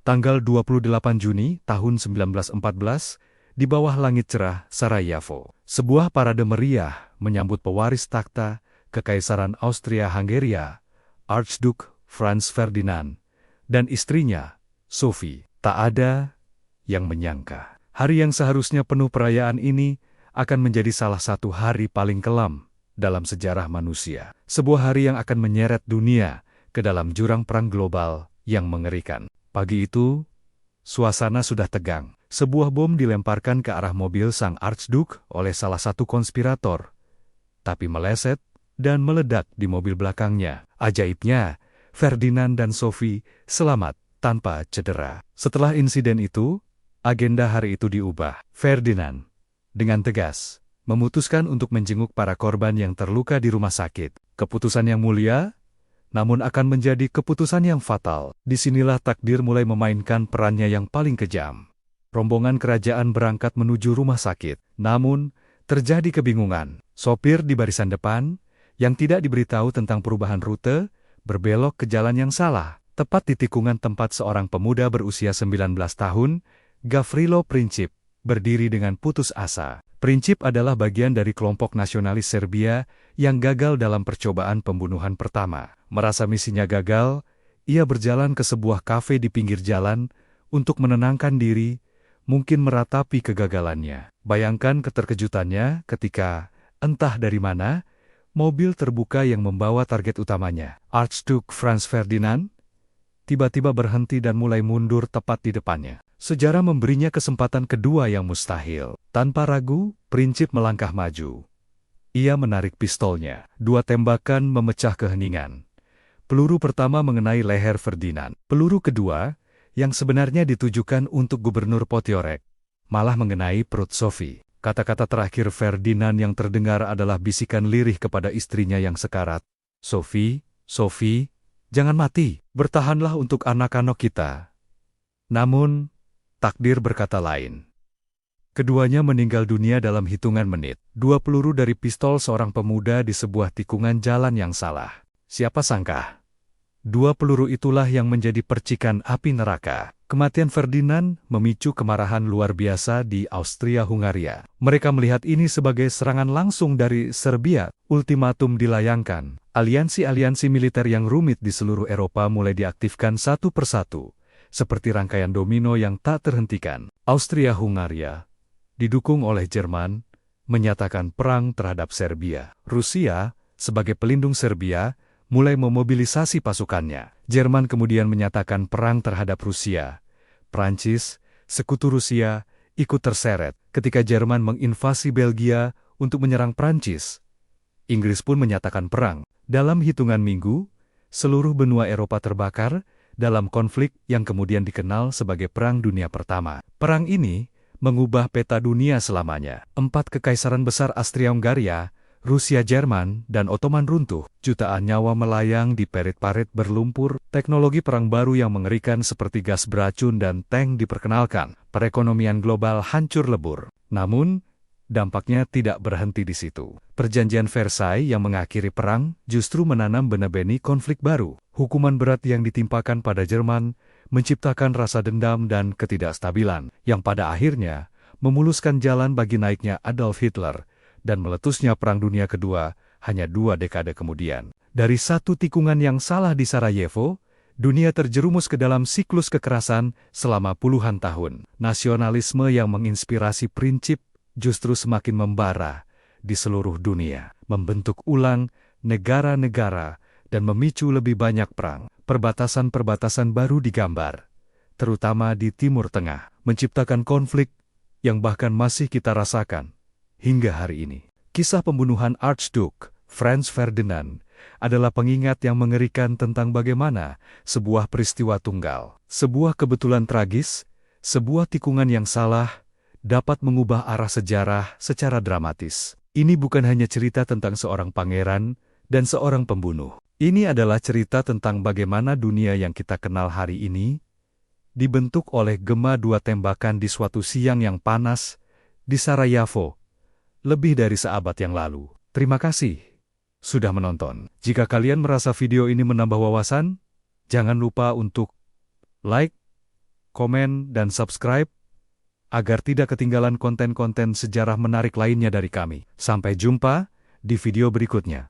Tanggal 28 Juni tahun 1914, di bawah langit cerah Sarajevo, sebuah parade meriah menyambut pewaris takhta Kekaisaran Austria-Hungaria, Archduke Franz Ferdinand, dan istrinya, Sophie. Tak ada yang menyangka, hari yang seharusnya penuh perayaan ini akan menjadi salah satu hari paling kelam dalam sejarah manusia. Sebuah hari yang akan menyeret dunia ke dalam jurang perang global yang mengerikan. Pagi itu, suasana sudah tegang. Sebuah bom dilemparkan ke arah mobil sang Archduke oleh salah satu konspirator, tapi meleset dan meledak di mobil belakangnya. Ajaibnya, Ferdinand dan Sophie selamat tanpa cedera. Setelah insiden itu, agenda hari itu diubah. Ferdinand, dengan tegas, memutuskan untuk menjenguk para korban yang terluka di rumah sakit. Keputusan yang mulia, namun akan menjadi keputusan yang fatal. Disinilah takdir mulai memainkan perannya yang paling kejam. Rombongan kerajaan berangkat menuju rumah sakit. Namun, terjadi kebingungan. Sopir di barisan depan, yang tidak diberitahu tentang perubahan rute, berbelok ke jalan yang salah. Tepat di tikungan tempat seorang pemuda berusia 19 tahun, Gavrilo Princip, berdiri dengan putus asa. Princip adalah bagian dari kelompok nasionalis Serbia yang gagal dalam percobaan pembunuhan pertama. Merasa misinya gagal, ia berjalan ke sebuah kafe di pinggir jalan untuk menenangkan diri, mungkin meratapi kegagalannya. Bayangkan keterkejutannya ketika, entah dari mana, mobil terbuka yang membawa target utamanya, Archduke Franz Ferdinand, tiba-tiba berhenti dan mulai mundur tepat di depannya. Sejarah memberinya kesempatan kedua yang mustahil. Tanpa ragu, Princip melangkah maju. Ia menarik pistolnya. 2 tembakan memecah keheningan. Peluru pertama mengenai leher Ferdinand. Peluru kedua, yang sebenarnya ditujukan untuk Gubernur Potiorek, malah mengenai perut Sophie. Kata-kata terakhir Ferdinand yang terdengar adalah bisikan lirih kepada istrinya yang sekarat. Sophie, Sophie, jangan mati. Bertahanlah untuk anak-anak kita. Namun, takdir berkata lain. Keduanya meninggal dunia dalam hitungan menit. 2 peluru dari pistol seorang pemuda di sebuah tikungan jalan yang salah. Siapa sangka? 2 peluru itulah yang menjadi percikan api neraka. Kematian Ferdinand memicu kemarahan luar biasa di Austria-Hungaria. Mereka melihat ini sebagai serangan langsung dari Serbia. Ultimatum dilayangkan. Aliansi-aliansi militer yang rumit di seluruh Eropa mulai diaktifkan satu persatu, seperti rangkaian domino yang tak terhentikan. Austria-Hungaria, didukung oleh Jerman, menyatakan perang terhadap Serbia. Rusia, sebagai pelindung Serbia, mulai memobilisasi pasukannya. Jerman kemudian menyatakan perang terhadap Rusia. Prancis, sekutu Rusia, ikut terseret ketika Jerman menginvasi Belgia untuk menyerang Prancis. Inggris pun menyatakan perang. Dalam hitungan minggu, seluruh benua Eropa terbakar dalam konflik yang kemudian dikenal sebagai Perang Dunia Pertama. Perang ini mengubah peta dunia selamanya. 4 kekaisaran besar Austria-Hungaria, Rusia, Jerman, dan Ottoman runtuh. Jutaan nyawa melayang di parit-parit berlumpur. Teknologi perang baru yang mengerikan seperti gas beracun dan tank diperkenalkan. Perekonomian global hancur lebur. Namun, dampaknya tidak berhenti di situ. Perjanjian Versailles yang mengakhiri perang justru menanam benih-benih konflik baru. Hukuman berat yang ditimpakan pada Jerman menciptakan rasa dendam dan ketidakstabilan, yang pada akhirnya memuluskan jalan bagi naiknya Adolf Hitler dan meletusnya Perang Dunia Kedua hanya 2 dekade kemudian. Dari satu tikungan yang salah di Sarajevo, dunia terjerumus ke dalam siklus kekerasan selama puluhan tahun. Nasionalisme yang menginspirasi Princip justru semakin membara di seluruh dunia, membentuk ulang negara-negara dan memicu lebih banyak perang. Perbatasan-perbatasan baru digambar, terutama di Timur Tengah, menciptakan konflik yang bahkan masih kita rasakan hingga hari ini. Kisah pembunuhan Archduke Franz Ferdinand adalah pengingat yang mengerikan tentang bagaimana sebuah peristiwa tunggal, sebuah kebetulan tragis, sebuah tikungan yang salah, dapat mengubah arah sejarah secara dramatis. Ini bukan hanya cerita tentang seorang pangeran dan seorang pembunuh. Ini adalah cerita tentang bagaimana dunia yang kita kenal hari ini dibentuk oleh gema 2 tembakan di suatu siang yang panas di Sarajevo lebih dari seabad yang lalu. Terima kasih sudah menonton. Jika kalian merasa video ini menambah wawasan, jangan lupa untuk like, komen, dan subscribe, agar tidak ketinggalan konten-konten sejarah menarik lainnya dari kami. Sampai jumpa di video berikutnya.